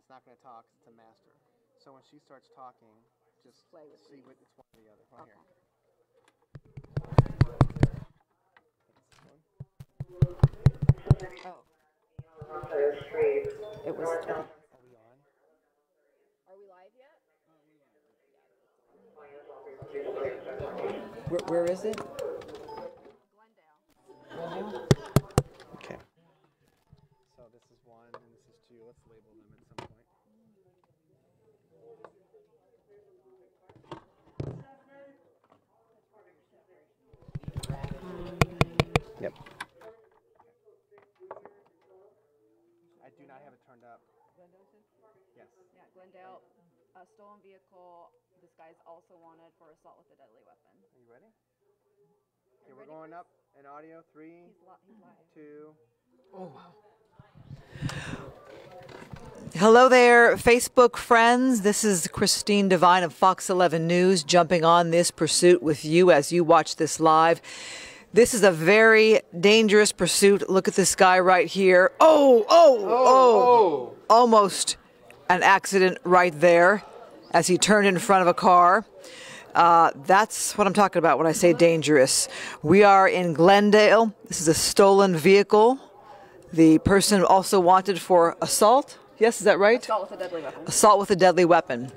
it's not going to talk. It's a master. So when she starts talking, just see what it's one or the other. Right here. Oh. It was. Are we live yet? Where is it? Glendale. Okay. So this is 1 and this is 2. Let's label them at some point. Yep. I do not have it turned up. Yes. Yeah, Glendale, a stolen vehicle. This guy's also wanted for assault with a deadly weapon. Are you ready? Okay, we're going up in audio. 3, He's live. 2. Oh, wow. Hello there, Facebook friends. This is Christine Devine of Fox 11 News jumping on this pursuit with you as you watch this live. This is a very dangerous pursuit. Look at this guy right here. Oh. Almost an accident right there as he turned in front of a car. That's what I'm talking about when I say dangerous. We are in Glendale. This is a stolen vehicle. The person also wanted for assault. Yes, is that right? Assault with a deadly weapon. Assault with a deadly weapon.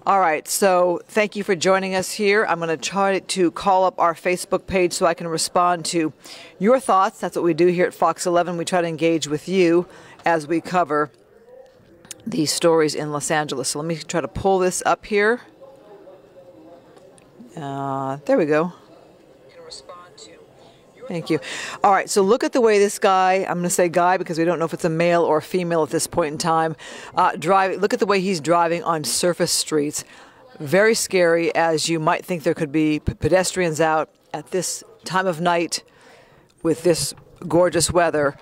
All right, so thank you for joining us here. I'm going to try to call up our Facebook page so I can respond to your thoughts. That's what we do here at Fox 11. We try to engage with you as we cover these stories in Los Angeles. So let me try to pull this up here. There we go. Thank you. All right, so look at the way this guy, I'm going to say guy because we don't know if it's a male or a female at this point in time, look at the way he's driving on surface streets. Very scary, as you might think there could be pedestrians out at this time of night with this gorgeous weather.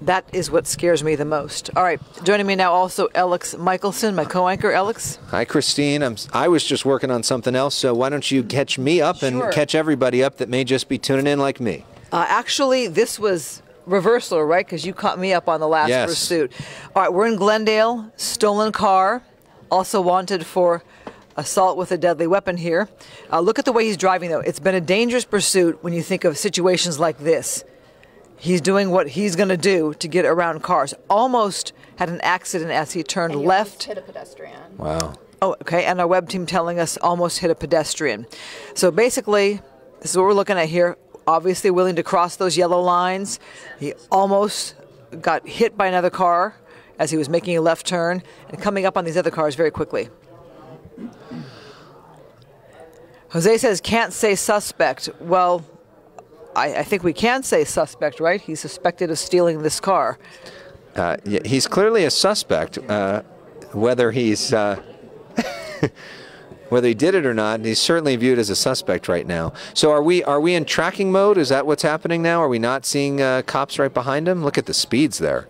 That is what scares me the most. All right, joining me now also Alex Michelson, my co-anchor. Alex? Hi, Christine. I was just working on something else, so why don't you catch me up and catch everybody up that may just be tuning in like me? Actually, this was reversal, right? Because you caught me up on the last pursuit. All right, we're in Glendale, stolen car, also wanted for assault with a deadly weapon here. Look at the way he's driving, though. It's been a dangerous pursuit when you think of situations like this. He's doing what he's going to do to get around cars. Almost had an accident as he turned left. Hit a pedestrian. Wow. Oh, okay. And our web team telling us almost hit a pedestrian. So basically, this is what we're looking at here. Obviously willing to cross those yellow lines. He almost got hit by another car as he was making a left turn and coming up on these other cars very quickly. Jose says, can't say suspect. Well, I think we can say suspect, right? He's suspected of stealing this car. Yeah, he's clearly a suspect. Whether he's whether he did it or not, he's certainly viewed as a suspect right now. So are we in tracking mode? Is that what's happening now? Are we not seeing cops right behind him? Look at the speeds there.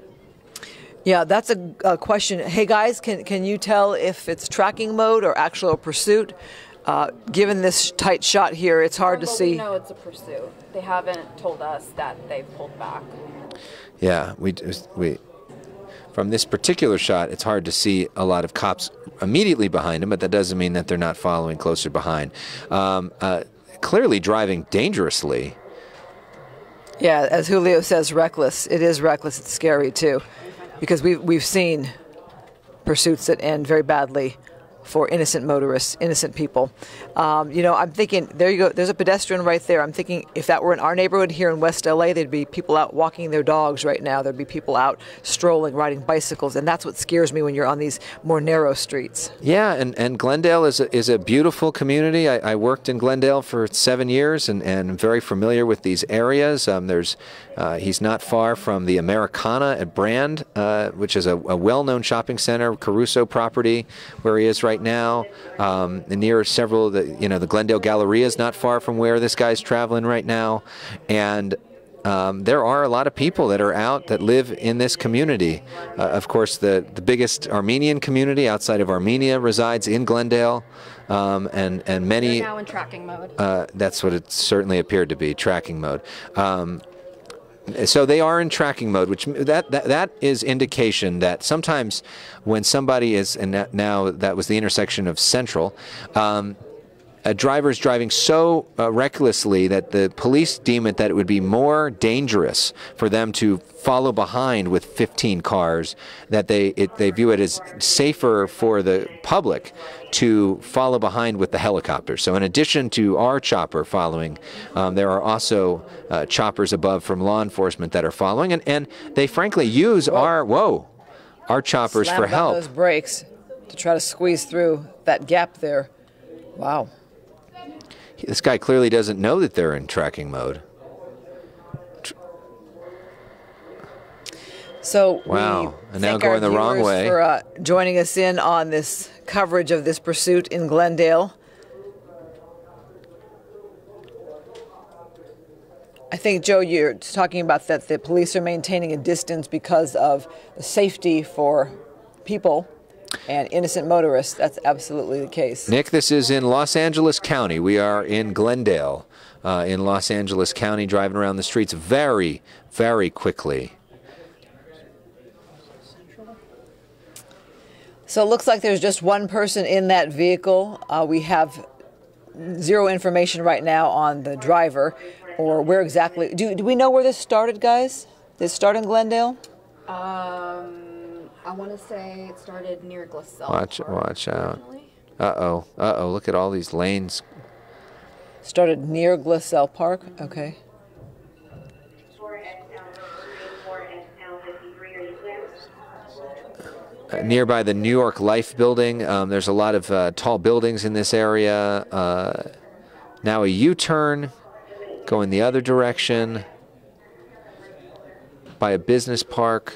Yeah, that's a question. Hey guys, can you tell if it's tracking mode or actual pursuit? Given this tight shot here, it's hard to see. We know it's a pursuit. They haven't told us that they've pulled back. Yeah, we from this particular shot, it's hard to see a lot of cops immediately behind him, but that doesn't mean that they're not following closer behind. Clearly driving dangerously. Yeah, as Julio says, reckless. It is reckless. It's scary too, because we've seen pursuits that end very badly for innocent motorists, innocent people. I'm thinking, there you go, there's a pedestrian right there. I'm thinking if that were in our neighborhood here in West LA, there'd be people out walking their dogs right now. There'd be people out strolling, riding bicycles, and that's what scares me when you're on these more narrow streets. Yeah, and Glendale is a beautiful community. I worked in Glendale for 7 years and I'm very familiar with these areas. He's not far from the Americana at Brand, which is a well-known shopping center, Caruso property, where he is right now. Near several of the Glendale Galleria is not far from where this guy's traveling right now. And there are a lot of people that are out that live in this community. Of course, the biggest Armenian community outside of Armenia resides in Glendale. And many... They're now in tracking mode. That's what it certainly appeared to be, tracking mode. So they are in tracking mode, which that is indication that sometimes when somebody is, and now that was the intersection of Central, a driver is driving so recklessly that the police deem it that it would be more dangerous for them to follow behind with 15 cars, that they view it as safer for the public to follow behind with the helicopter. So in addition to our chopper following, there are also choppers above from law enforcement that are following, and they frankly use our choppers Slam for down help. those brakes to try to squeeze through that gap there. Wow. This guy clearly doesn't know that they're in tracking mode. So Wow. we And now thank going our the wrong viewers way. for joining us in on this coverage of this pursuit in Glendale. I think, Joe, you're talking about that the police are maintaining a distance because of the safety for people and innocent motorists. That's absolutely the case. Nick, this is in Los Angeles County. We are in Glendale, in Los Angeles County, driving around the streets very, very quickly. So it looks like there's just one person in that vehicle. We have zero information right now on the driver or where exactly. Do we know where this started, guys? Did it start in Glendale? I want to say it started near Glendale. Watch out. Uh-oh. Look at all these lanes. Started near Glendale Park. Okay. Nearby the New York Life building. There's a lot of tall buildings in this area. Now a U-turn going the other direction by a business park.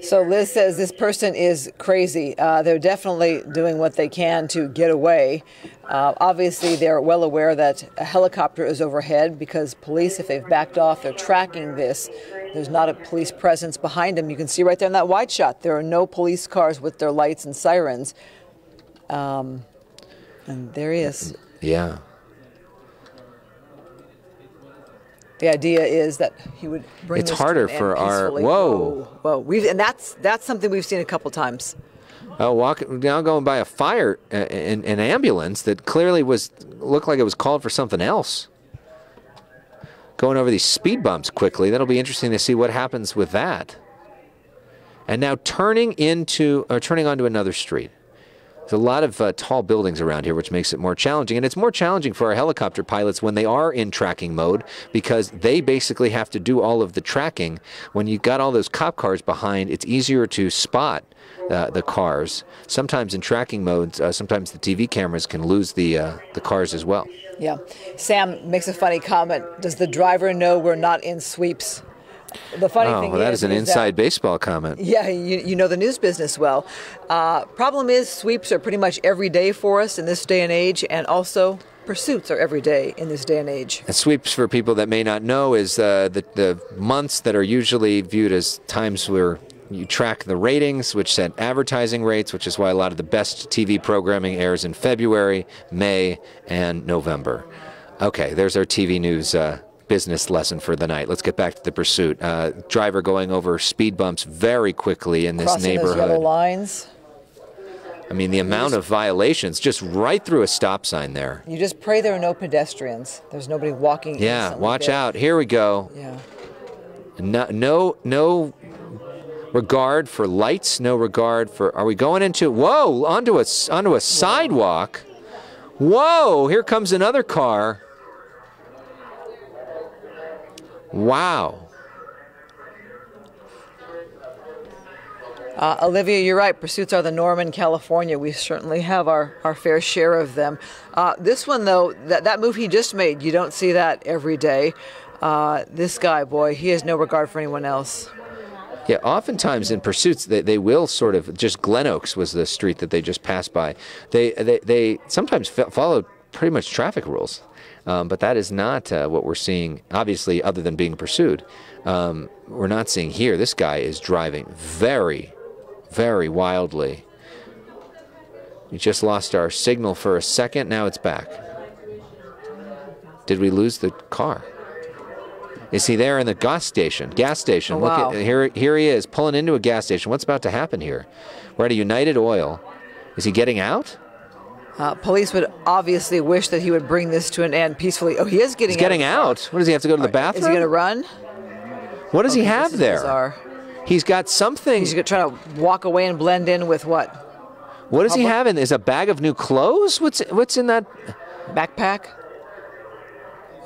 So Liz says this person is crazy. They're definitely doing what they can to get away. Obviously, they're well aware that a helicopter is overhead because police, if they've backed off, they're tracking this. There's not a police presence behind them. You can see right there in that wide shot, there are no police cars with their lights and sirens. And there he is. Yeah. The idea is that he would bring It's this to harder an end for our peacefully. whoa. And that's something we've seen a couple times. Now going by a fire, an ambulance that clearly looked like it was called for something else. Going over these speed bumps quickly. That'll be interesting to see what happens with that. And now turning onto another street. There's a lot of tall buildings around here, which makes it more challenging. And it's more challenging for our helicopter pilots when they are in tracking mode because they basically have to do all of the tracking. When you've got all those cop cars behind, it's easier to spot the cars. Sometimes in tracking mode, sometimes the TV cameras can lose the cars as well. Yeah. Sam makes a funny comment. Does the driver know we're not in sweeps? The funny thing that is an inside baseball comment. Yeah, you know the news business well. Problem is, sweeps are pretty much every day for us in this day and age, and also pursuits are every day in this day and age. And sweeps, for people that may not know, is the months that are usually viewed as times where you track the ratings, which set advertising rates, which is why a lot of the best TV programming airs in February, May, and November. Okay, there's our TV news business lesson for the night. Let's get back to the pursuit. Driver going over speed bumps very quickly in this Crossing neighborhood. those yellow lines. I mean, the amount of violations just right through a stop sign there. You just pray there are no pedestrians. There's nobody walking. Yeah, innocently watch there. out. Here we go. Yeah. No regard for lights. No regard for. Are we going into? Whoa! Onto a sidewalk. Whoa! Here comes another car. Wow. Olivia, you're right. Pursuits are the norm in California. We certainly have our fair share of them. This one, though, that move he just made, you don't see that every day. This guy, boy, he has no regard for anyone else. Yeah, oftentimes in pursuits, they will sort of, just Glen Oaks was the street that they just passed by. They sometimes follow pretty much traffic rules. But that is not what we're seeing, obviously, other than being pursued. We're not seeing here. This guy is driving very, very wildly. We just lost our signal for a second. Now it's back. Did we lose the car? Is he there in the gas station? Gas station. Oh, Look wow. at here he is pulling into a gas station. What's about to happen here? We're at a United Oil. Is he getting out? Police would obviously wish that he would bring this to an end peacefully. Oh, he is getting He's getting out. out. What does he have to go to the bathroom? Is he going to run? What does he Okay, have this is there? bizarre. He's got something. He's trying to walk away and blend in with what? What does he have in? Is a bag of new clothes? What's in that? Backpack?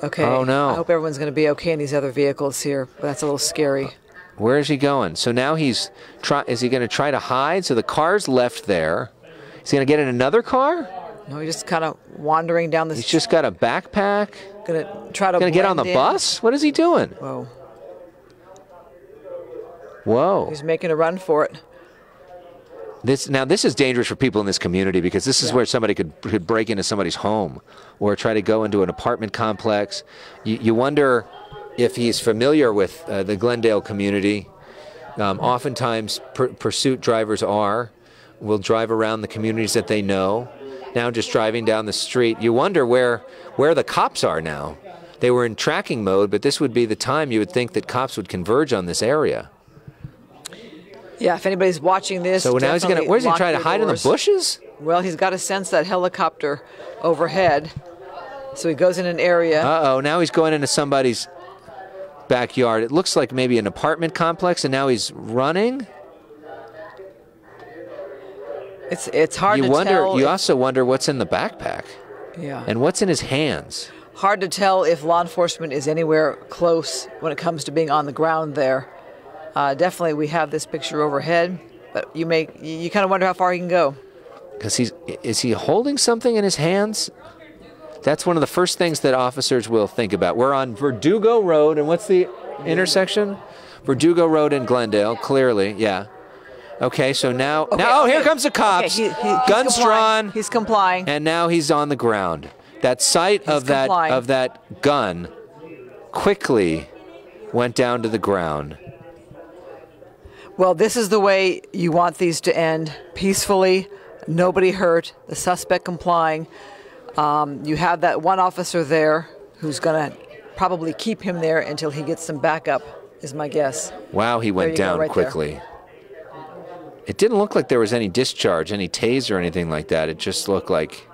Okay. Oh, no. I hope everyone's going to be okay in these other vehicles here, but that's a little scary. Where is he going? So now is he going to try to hide? So the car's left there. Is he going to get in another car? No, he's just kind of wandering down the He's just got a backpack. Going to try to Going to get on the blend in. bus? What is he doing? Whoa. Whoa. He's making a run for it. This is dangerous for people in this community because this is where somebody could break into somebody's home or try to go into an apartment complex. You wonder if he's familiar with the Glendale community. Oftentimes, pursuit drivers will drive around the communities that they know. Now just driving down the street, you wonder where the cops are now. They were in tracking mode, but this would be the time you would think that cops would converge on this area. Yeah, if anybody's watching this, So now where's he trying to hide in the bushes? Well, he's got to sense that helicopter overhead. So he goes in an area. Uh-oh, now he's going into somebody's backyard. It looks like maybe an apartment complex, and now he's running. It's hard to tell. You also wonder what's in the backpack. Yeah. And what's in his hands. Hard to tell if law enforcement is anywhere close when it comes to being on the ground there. Definitely, we have this picture overhead, but you kind of wonder how far he can go. Because is he holding something in his hands? That's one of the first things that officers will think about. We're on Verdugo Road, and what's the intersection? Verdugo Road in Glendale, clearly, yeah. Okay, so now, here comes the cops. Okay, he's Guns complying. drawn. He's complying. And now he's on the ground. That sight of that gun quickly went down to the ground. Well, this is the way you want these to end, peacefully, nobody hurt, the suspect complying. You have that one officer there who's going to probably keep him there until he gets some backup, is my guess. Wow, he went down quickly. It didn't look like there was any discharge, any taser or anything like that. It just looked like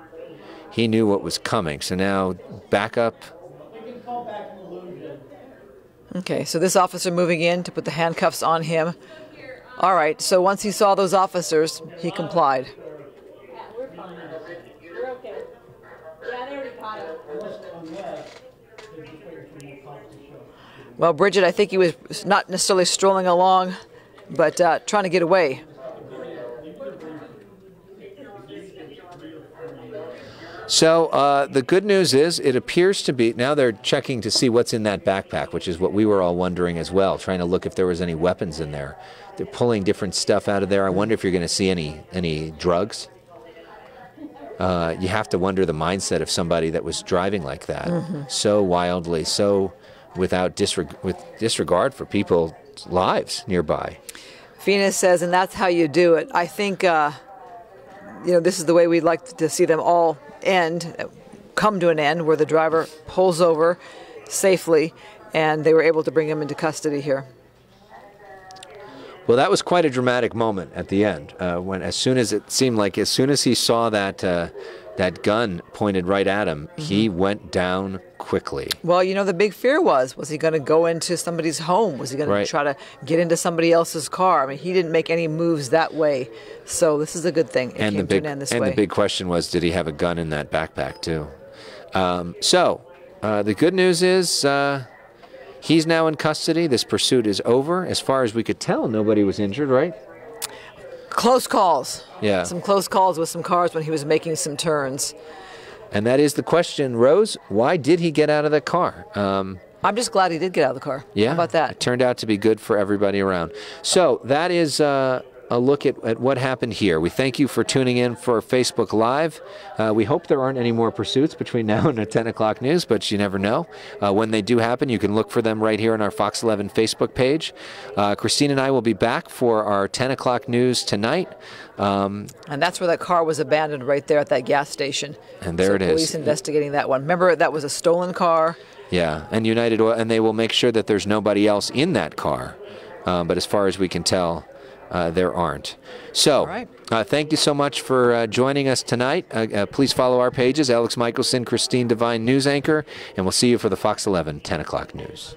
he knew what was coming. So now backup. Okay, so this officer moving in to put the handcuffs on him. All right, so once he saw those officers, he complied. Well, Bridget, I think he was not necessarily strolling along, but trying to get away. So the good news is it appears to be, now they're checking to see what's in that backpack, which is what we were all wondering as well, trying to look if there was any weapons in there. They're pulling different stuff out of there. I wonder if you're going to see any drugs. You have to wonder the mindset of somebody that was driving like that, so wildly, so without disregard for people's lives nearby. Venus says, and that's how you do it. I think, this is the way we'd like to see them all come to an end, where the driver pulls over safely, and they were able to bring him into custody here. Well, that was quite a dramatic moment at the end, as soon as he saw that gun pointed right at him, he went down quickly. Well, the big fear was he going to go into somebody's home? Was he going to try to get into somebody else's car? I mean, he didn't make any moves that way, so this is a good thing. It came to an end this way. And the big question was, did he have a gun in that backpack too? The good news is he's now in custody. This pursuit is over. As far as we could tell, nobody was injured, right? Close calls. Yeah. Some close calls with some cars when he was making some turns. And that is the question, Rose. Why did he get out of the car? I'm just glad he did get out of the car. Yeah. How about that? It turned out to be good for everybody around. So that is a look at what happened here. We thank you for tuning in for Facebook Live. We hope there aren't any more pursuits between now and the 10 o'clock news, but you never know. When they do happen, you can look for them right here on our Fox 11 Facebook page. Christine and I will be back for our 10 o'clock news tonight. And that's where that car was abandoned, right there at that gas station. And there it is. Police investigating that one. Remember, that was a stolen car. Yeah, and United Oil, and they will make sure that there's nobody else in that car. But as far as we can tell, there aren't. So, right. Thank you so much for joining us tonight. Please follow our pages, Alex Michelson, Christine Devine, news anchor, and we'll see you for the Fox 11 10 o'clock news.